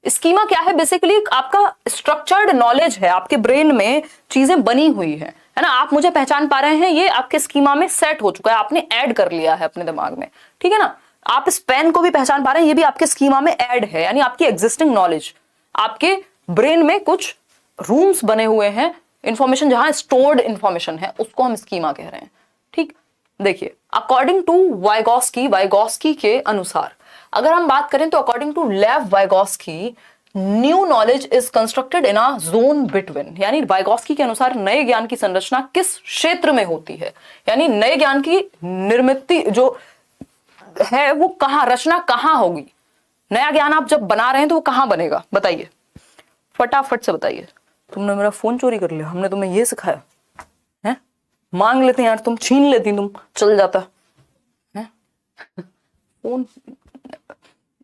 स्कीमा क्या है, बेसिकली आपका स्ट्रक्चर्ड नॉलेज है, आपके ब्रेन में चीजें बनी हुई है ना। आप मुझे पहचान पा रहे हैं, ये आपके स्कीमा में सेट हो चुका है, आपने ऐड कर लिया है अपने दिमाग में। ठीक है ना, आप इस पेन को भी पहचान पा रहे हैं, ये भी आपके स्कीमा में ऐड है, यानी आपकी एग्जिस्टिंग नॉलेज, आपके ब्रेन में कुछ रूम्स बने हुए हैं, इंफॉर्मेशन जहां स्टोर्ड इंफॉर्मेशन है, उसको हम स्कीमा कह रहे हैं। ठीक, देखिए अकॉर्डिंग टू वाइगॉस्की के अनुसार अगर हम बात करें तो according to Lev Vygotsky, new knowledge is constructed in a zone between, यानी वाइगॉस्की के अनुसार नए ज्ञान की संरचना किस क्षेत्र में होती है, यानी नए ज्ञान की निर्मित जो है वो कहां, रचना कहां होगी। नया ज्ञान आप जब बना रहे हैं तो वो कहां बनेगा, बताइए, फटाफट से बताइए। तुमने मेरा फोन चोरी कर लिया, हमने तुम्हें ये सिखाया है, मांग लेते यार, तुम छीन लेती, तुम चल जाता है फोन।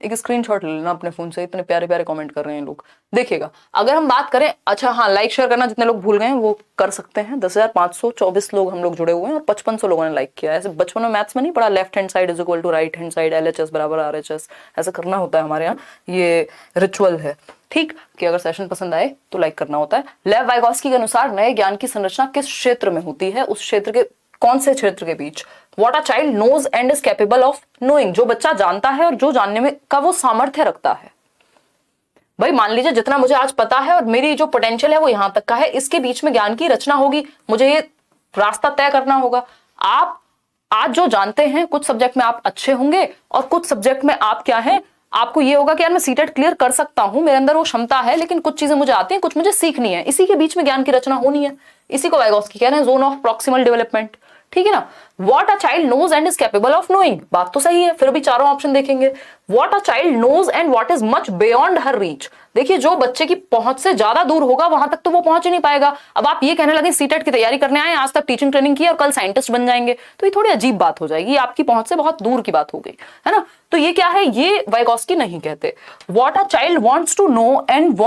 एक स्क्रीनशॉट ले लेना अपने फोन से, इतने प्यारे प्यारे कमेंट कर रहे हैं लोग। देखिएगा, अगर हम बात करें, अच्छा हाँ, लाइक शेयर करना जितने लोग भूल गए हैं वो कर सकते हैं। 10,524 लोग हम लोग जुड़े हुए हैं और 5500 लोगों ने लाइक किया है। ऐसे बचपन में मैथ्स में नहीं पढ़ा, left hand side is equal to right hand side, LHS बराबर RHS, ऐसा करना होता है हमारे यहाँ, ये रिचुअल है। ठीक, कि अगर सेशन पसंद आए तो लाइक करना होता है। लेव वाइगॉस्की के अनुसार नए ज्ञान की संरचना किस क्षेत्र में होती है, उस क्षेत्र के, कौन से क्षेत्र के बीच। What a child knows and is capable of knowing, जो बच्चा जानता है और जो जानने में का वो सामर्थ्य रखता है। भाई मान लीजिए जितना मुझे आज पता है और मेरी जो पोटेंशियल है वो यहां तक का है, इसके बीच में ज्ञान की रचना होगी, मुझे ये रास्ता तय करना होगा। आप आज जो जानते हैं, कुछ सब्जेक्ट में आप अच्छे होंगे और कुछ सब्जेक्ट में आप क्या हैं, आपको ये होगा कि यार मैं सीटेट क्लियर कर सकता हूं, मेरे अंदर वो क्षमता है, लेकिन कुछ चीजें मुझे आती हैं, कुछ मुझे सीखनी है। इसी के बीच में ज्ञान की रचना होनी है। इसी को वाइगॉस्की कह रहे हैं जोन ऑफ प्रॉक्सिमल डेवलपमेंट। ठीक है ना। What a child knows and is capable of knowing, बात तो सही है, फिर भी चारों ऑप्शन देखेंगे। What a child knows and what is much beyond her reach, देखिए जो बच्चे की पहुंच से ज्यादा दूर होगा वहां तक तो वो पहुंच ही नहीं पाएगा। अब आप ये कहने लगे सीटेट की तैयारी करने आए, आज तक टीचिंग ट्रेनिंग की और कल साइंटिस्ट बन जाएंगे, तो ये थोड़ी अजीब बात हो जाएगी, आपकी पहुंच से बहुत दूर की बात हो गई, है ना। तो ये क्या है, ये वाइगॉस्की नहीं कहते। What a child wants to know and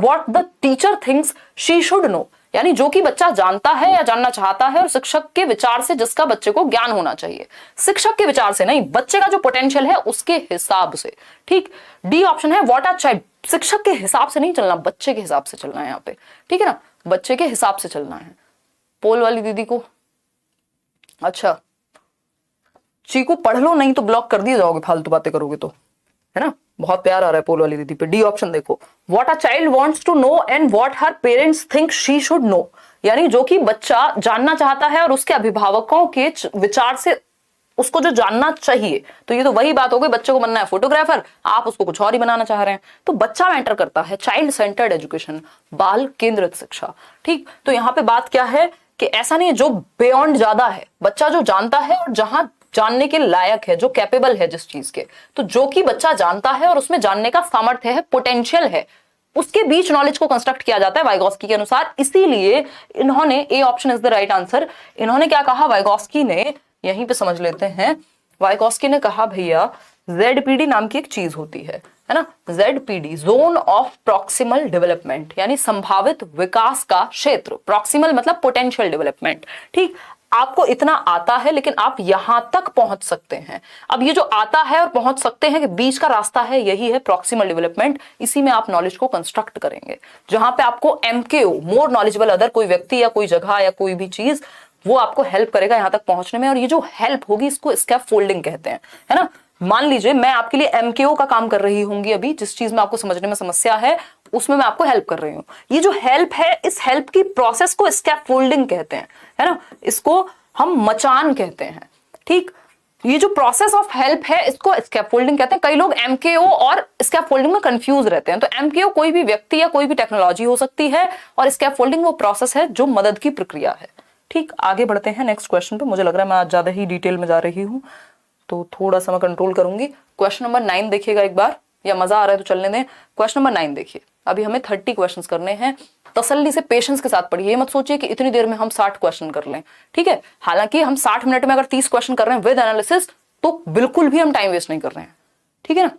what the teacher thinks she should know, यानी जो कि बच्चा जानता है या जानना चाहता है और शिक्षक के विचार से जिसका बच्चे को ज्ञान होना चाहिए, शिक्षक के विचार से नहीं, बच्चे का जो पोटेंशियल है उसके हिसाब से। ठीक, डी ऑप्शन है व्हाट आर चाइल्ड, शिक्षक के हिसाब से नहीं चलना, बच्चे के हिसाब से चलना है यहाँ पे। ठीक है ना, बच्चे के हिसाब से चलना है। पोल वाली दीदी को, अच्छा चीकू पढ़ लो, नहीं तो ब्लॉक कर दिए जाओगे, फालतू बातें करोगे तो, है ना। बहुत प्यार आ रहा है पोल वाली दीदी पे। डी ऑप्शन देखो, what a child wants to know and what her parents think she should know, यानी जो कि बच्चा जानना चाहता है और उसके अभिभावकों के विचार से उसको जो जानना चाहिए। तो ये तो वही बात हो गई, बच्चे को बनना है फोटोग्राफर, आप उसको कुछ और ही बनाना चाह रहे हैं। तो बच्चा मैटर करता है, चाइल्ड सेंटर्ड एजुकेशन, बाल केंद्रित शिक्षा। ठीक, तो यहाँ पे बात क्या है कि ऐसा नहीं है जो बियॉन्ड ज्यादा है, बच्चा जो जानता है और जहां जानने के लायक है, जो कैपेबल है जिस चीज के, तो जो कि बच्चा जानता है और उसमें जानने का सामर्थ्य है, पोटेंशियल है, उसके बीच नॉलेज को कंस्ट्रक्ट किया जाता है वाइगोस्की के अनुसार। इसीलिए इन्होंने, ए option is the right answer, इन्होंने क्या कहा वाइगोस्की ने, यहीं पे समझ लेते हैं। वाइगोस्की ने कहा भैया ZPD नाम की एक चीज होती है ना, ZPD zone of proximal development, यानी संभावित विकास का क्षेत्र। प्रॉक्सिमल मतलब पोटेंशियल डेवलपमेंट। ठीक, आपको इतना आता है लेकिन आप यहां तक पहुंच सकते हैं। अब ये जो आता है और पहुंच सकते हैं के बीच का रास्ता है, यही है प्रॉक्सिमल डेवलपमेंट। इसी में आप नॉलेज को कंस्ट्रक्ट करेंगे, जहां पे आपको MKO, मोर नॉलेजेबल अदर, कोई व्यक्ति या कोई जगह या कोई भी चीज, वो आपको हेल्प करेगा यहां तक पहुंचने में। और ये जो हेल्प होगी इसको स्कैफोल्डिंग कहते हैं, है ना। मान लीजिए मैं आपके लिए MKO का काम कर रही होंगी, अभी जिस चीज में आपको समझने में समस्या है उसमें मैं आपको हेल्प कर रही हूं। ये जो हेल्प है, इस हेल्प की प्रोसेस को स्कैफोल्डिंग कहते हैं, है ना। इसको हम मचान कहते हैं। ठीक, ये जो प्रोसेस ऑफ हेल्प है इसको स्कैफोल्डिंग कहते हैं। कई लोग MKO और स्कैफोल्डिंग में कंफ्यूज रहते हैं। तो MKO कोई भी व्यक्ति या कोई भी टेक्नोलॉजी हो सकती है, और स्कैफोल्डिंग वो प्रोसेस है जो मदद की प्रक्रिया है। ठीक, आगे बढ़ते हैं नेक्स्ट क्वेश्चन पे। मुझे लग रहा है मैं आज ज्यादा ही डिटेल में जा रही हूँ, तो थोड़ा सा मैं कंट्रोल करूंगी। क्वेश्चन नंबर 9 देखिएगा एक बार, या मजा आ रहा है तो चलने दें। क्वेश्चन नंबर 9 देखिए, अभी हमें 30 क्वेश्चंस करने हैं। तसल्ली से पेशेंस के साथ पढ़िए, ये मत सोचिए कि इतनी देर में हम 60 क्वेश्चन कर लें। ठीक है, हालांकि हम 60 मिनट में अगर 30 क्वेश्चन कर रहे हैं विद एनालिसिस, तो बिल्कुल भी हम टाइम वेस्ट नहीं कर रहे हैं। ठीक है ना।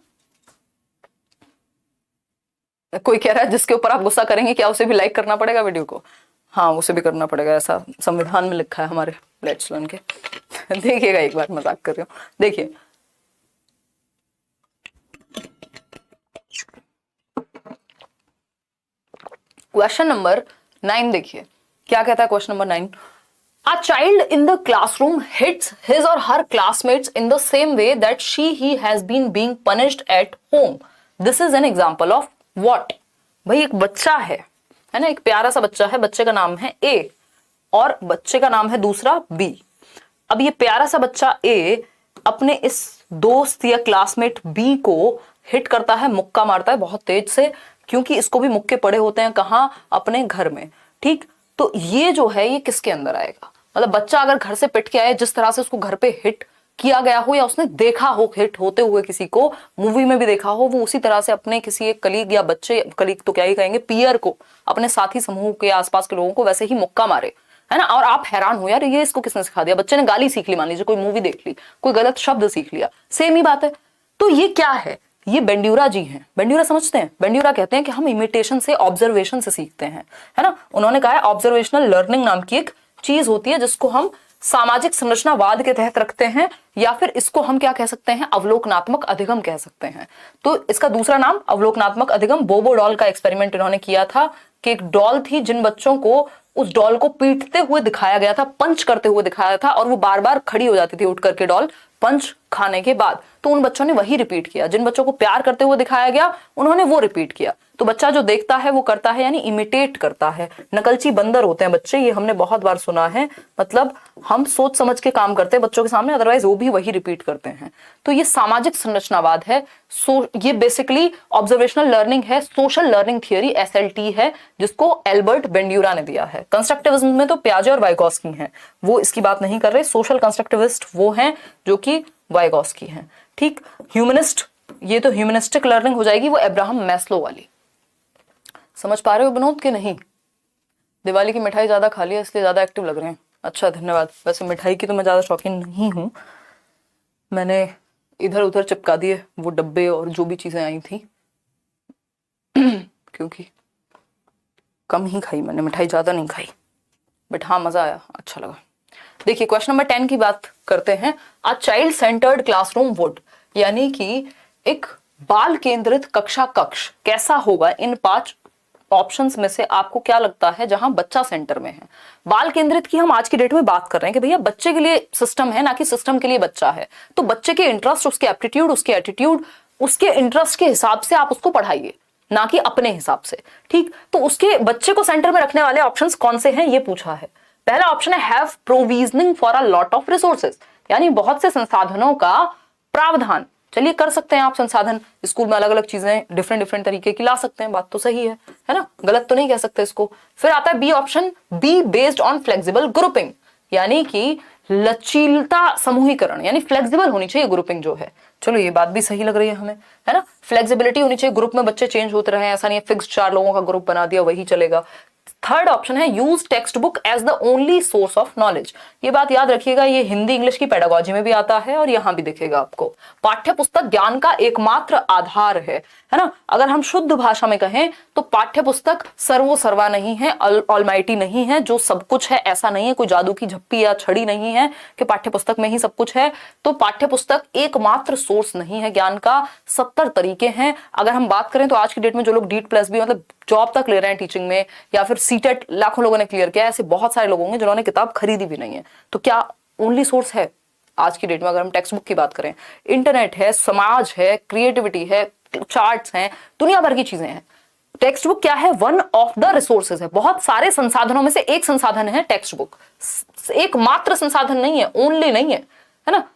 कोई कह रहा है जिसके ऊपर आप गुस्सा करेंगे क्या उसे भी लाइक करना पड़ेगा वीडियो को? हाँ, उसे भी करना पड़ेगा, ऐसा संविधान में लिखा है हमारे लेट्स लर्न के। देखिएगा एक बार, मजाक कर रही हूँ। देखिए क्वेश्चन नंबर 9 देखिए क्या कहता है question number 9। A child in the classroom hits his or her classmates in the same way that he has been being punished at home. This is an example of what? भाई एक बच्चा है ना, एक प्यारा सा बच्चा है, बच्चे का नाम है A और बच्चे का नाम है दूसरा B। अब ये प्यारा सा बच्चा A अपने इस दोस्त या क्लासमेट B को हिट करता है, मुक्का मारता है बहुत तेज से, क्योंकि इसको भी मुक्के पड़े होते हैं कहाँ, अपने घर में। ठीक, तो ये जो है ये किसके अंदर आएगा? मतलब बच्चा अगर घर से पिट के आए, जिस तरह से उसको घर पे हिट किया गया हो या उसने देखा हो हिट होते हुए, किसी को मूवी में भी देखा हो, वो उसी तरह से अपने किसी एक कलीग या बच्चे, कलीग तो क्या ही कहेंगे, पीयर को, अपने साथी समूह के आसपास के लोगों को वैसे ही मुक्का मारे, है ना। और आप हैरान हो यार ये इसको किसने सिखा दिया, बच्चे ने गाली सीख ली, मान लीजिए कोई मूवी देख ली, कोई गलत शब्द सीख लिया, सेम ही बात है। तो ये क्या है? ये बेंड्यूरा जी हैं। बेंड्यूरा समझते हैं? बेंड्यूरा कहते हैं कि हम इमिटेशन से, ऑब्जर्वेशन से सीखते हैं, है ना। उन्होंने कहा है ऑब्जर्वेशनल लर्निंग नाम की एक चीज होती है जिसको हम सामाजिक संरचनावाद के तहत रखते हैं, या फिर इसको हम क्या कह सकते हैं, अवलोकनात्मक अधिगम कह सकते हैं। तो इसका दूसरा नाम अवलोकनात्मक अधिगम। बोबो डॉल का एक्सपेरिमेंट इन्होंने किया था कि एक डॉल थी, जिन बच्चों को उस डॉल को पीटते हुए दिखाया गया था, पंच करते हुए दिखाया था, और वो बार बार खड़ी हो जाती थी उठ करके डॉल पंच खाने के बाद, तो उन बच्चों ने वही रिपीट किया। जिन बच्चों को प्यार करते हुए दिखाया गया उन्होंने वो रिपीट किया। तो बच्चा जो देखता है वो करता है, यानी इमिटेट करता है। नकलची बंदर होते हैं बच्चे, ये हमने बहुत बार सुना है। मतलब हम सोच समझ के काम करते हैं बच्चों के सामने, अदरवाइज वो भी वही रिपीट करते हैं। तो ये सामाजिक संरचनावाद है। ये बेसिकली ऑब्जर्वेशनल लर्निंग है, सोशल लर्निंग थियरी SLT है, जिसको एल्बर्ट बेंड्यूरा ने दिया है। कंस्ट्रक्टिविज्म में तो पियाजे और वाइगोस्की हैं, वो इसकी बात नहीं कर रहे। सोशल कंस्ट्रक्टिविस्ट वो हैं जो कि वाइगोस्की हैं। ठीक, ह्यूमनिस्ट, ये तो ह्यूमनिस्टिक लर्निंग हो जाएगी, वो अब्राहम मैस्लो वाली। समझ पा रहे हो विनोद के नहीं? दिवाली की मिठाई ज्यादा खा लिया इसलिए ज्यादा एक्टिव लग रहे हैं। अच्छा, धन्यवाद। वैसे मिठाई की तो मैं ज्यादा शौकीन नहीं हूं, मैंने इधर उधर चिपका दिए वो डब्बे और जो भी चीजें आई थी क्योंकि कम ही खाई मैंने, मिठाई ज्यादा नहीं खाई, बट हाँ मजा आया, अच्छा लगा। देखिए क्वेश्चन नंबर 10 की बात करते हैं। A child centred classroom would, यानी कि एक बाल केंद्रित कक्षा कक्ष कैसा होगा? इन 5 ऑप्शंस में से आपको क्या लगता है जहां बच्चा सेंटर में है? बाल केंद्रित की हम आज की डेट में बात कर रहे हैं कि भैया बच्चे के लिए सिस्टम है, ना कि सिस्टम के लिए बच्चा है। तो बच्चे के इंटरेस्ट, उसके एप्टीट्यूड, उसके एटीट्यूड, उसके इंटरेस्ट के हिसाब से आप उसको पढ़ाइए, ना कि अपने हिसाब से। ठीक, तो उसके बच्चे को सेंटर में रखने वाले ऑप्शंस कौन से हैं ये पूछा है। पहला ऑप्शन है have provisioning for a lot of resources, यानी बहुत से संसाधनों का प्रावधान। चलिए कर सकते हैं आप संसाधन, स्कूल में अलग अलग चीजें डिफरेंट तरीके की ला सकते हैं, बात तो सही है ना, गलत तो नहीं कह सकते इसको। फिर आता है B option, B based on flexible grouping, यानी कि लचीलता समूहीकरण, यानी फ्लेक्सिबल होनी चाहिए ग्रुपिंग जो है। चलो ये बात भी सही लग रही है हमें, है ना, फ्लेक्सिबिलिटी होनी चाहिए, ग्रुप में बच्चे चेंज होते रहे, ऐसा नहीं है फिक्स 4 लोगों का ग्रुप बना दिया वही चलेगा। थर्ड ऑप्शन है use textbook as the only source of knowledge. ये बात याद रखिएगा, ये हिंदी इंग्लिश की पेडागोजी में भी आता है और यहां भी दिखेगा आपको। पाठ्य पुस्तक ज्ञान का एकमात्र आधार है ना। अगर हम शुद्ध भाषा में कहें तो पाठ्य पुस्तक सर्वो सर्वा नहीं है, ऑलमाइटी नहीं है, जो सब कुछ है ऐसा नहीं है, कोई जादू की झप्पी या छड़ी नहीं है कि पाठ्य पुस्तक में ही सब कुछ है। तो पाठ्य पुस्तक एकमात्र सोर्स नहीं है ज्ञान का, 70 तरीके हैं। अगर हम बात करें तो आज की डेट में जो लोग डीट प्लस भी मतलब जॉब तक ले रहे हैं टीचिंग में, या फिर सीटेट लाखों लोगों ने क्लियर किया, ऐसे बहुत सारे लोग होंगे जिन्होंने किताब खरीदी भी नहीं है। तो क्या ओनली सोर्स है आज की डेट में? अगर हम टेक्स्ट बुक की बात करें, इंटरनेट है, समाज है, क्रिएटिविटी है, चार्ट्स हैं, दुनिया भर की चीजें हैं। टेक्स्ट बुक क्या है? वन ऑफ द रिसोर्सेज है, बहुत सारे संसाधनों में से एक संसाधन है टेक्स्ट बुक, एकमात्र संसाधन नहीं है, ओनली नहीं है ना।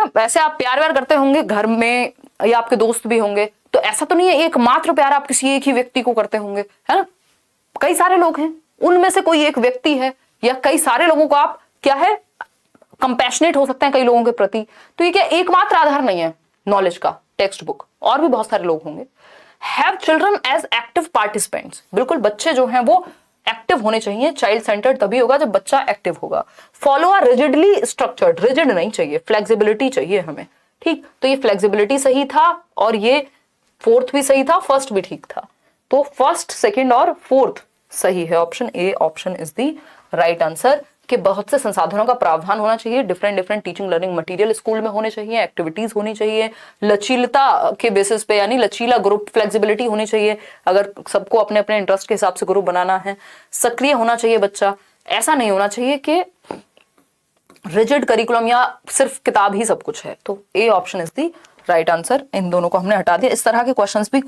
वैसे आप प्यार व्यार करते होंगे घर में, या आपके दोस्त भी होंगे, तो ऐसा तो नहीं है एकमात्र प्यार आप किसी एक ही व्यक्ति को करते होंगे, है ना। कई सारे लोग हैं, उनमें से कोई एक व्यक्ति है, या कई सारे लोगों को आप क्या है कंपैशनेट हो सकते हैं कई लोगों के प्रति। तो ये क्या एकमात्र आधार नहीं है नॉलेज का टेक्स्ट बुक, और भी बहुत सारे लोग होंगे। Have children as active participants, बिल्कुल बच्चे जो हैं वो एक्टिव होने चाहिए, चाइल्ड सेंटर्ड तभी होगा जब बच्चा एक्टिव होगा। Follow a rigidly structured, rigid नहीं चाहिए, फ्लेक्सिबिलिटी चाहिए हमें, ठीक। तो ये फ्लेक्सिबिलिटी सही था, और ये फोर्थ भी सही था, फर्स्ट भी ठीक था। तो फर्स्ट, सेकंड और फोर्थ सही है। Option A, option is the right answer, कि बहुत से संसाधनों का प्रावधान होना चाहिए, different teaching learning material school में होने चाहिए, एक्टिविटीज होनी चाहिए, लचीलता के बेसिस पे, यानी लचीला ग्रुप, फ्लेक्सिबिलिटी होनी चाहिए अगर सबको अपने अपने इंटरेस्ट के हिसाब से ग्रुप बनाना है, सक्रिय होना चाहिए बच्चा, ऐसा नहीं होना चाहिए कि रिजिड करिकुलम या सिर्फ किताब ही सब कुछ है। तो A option is the right answer. इन दोनों को हमने हटा दिया। इस तरह के क्वेश्चंस भी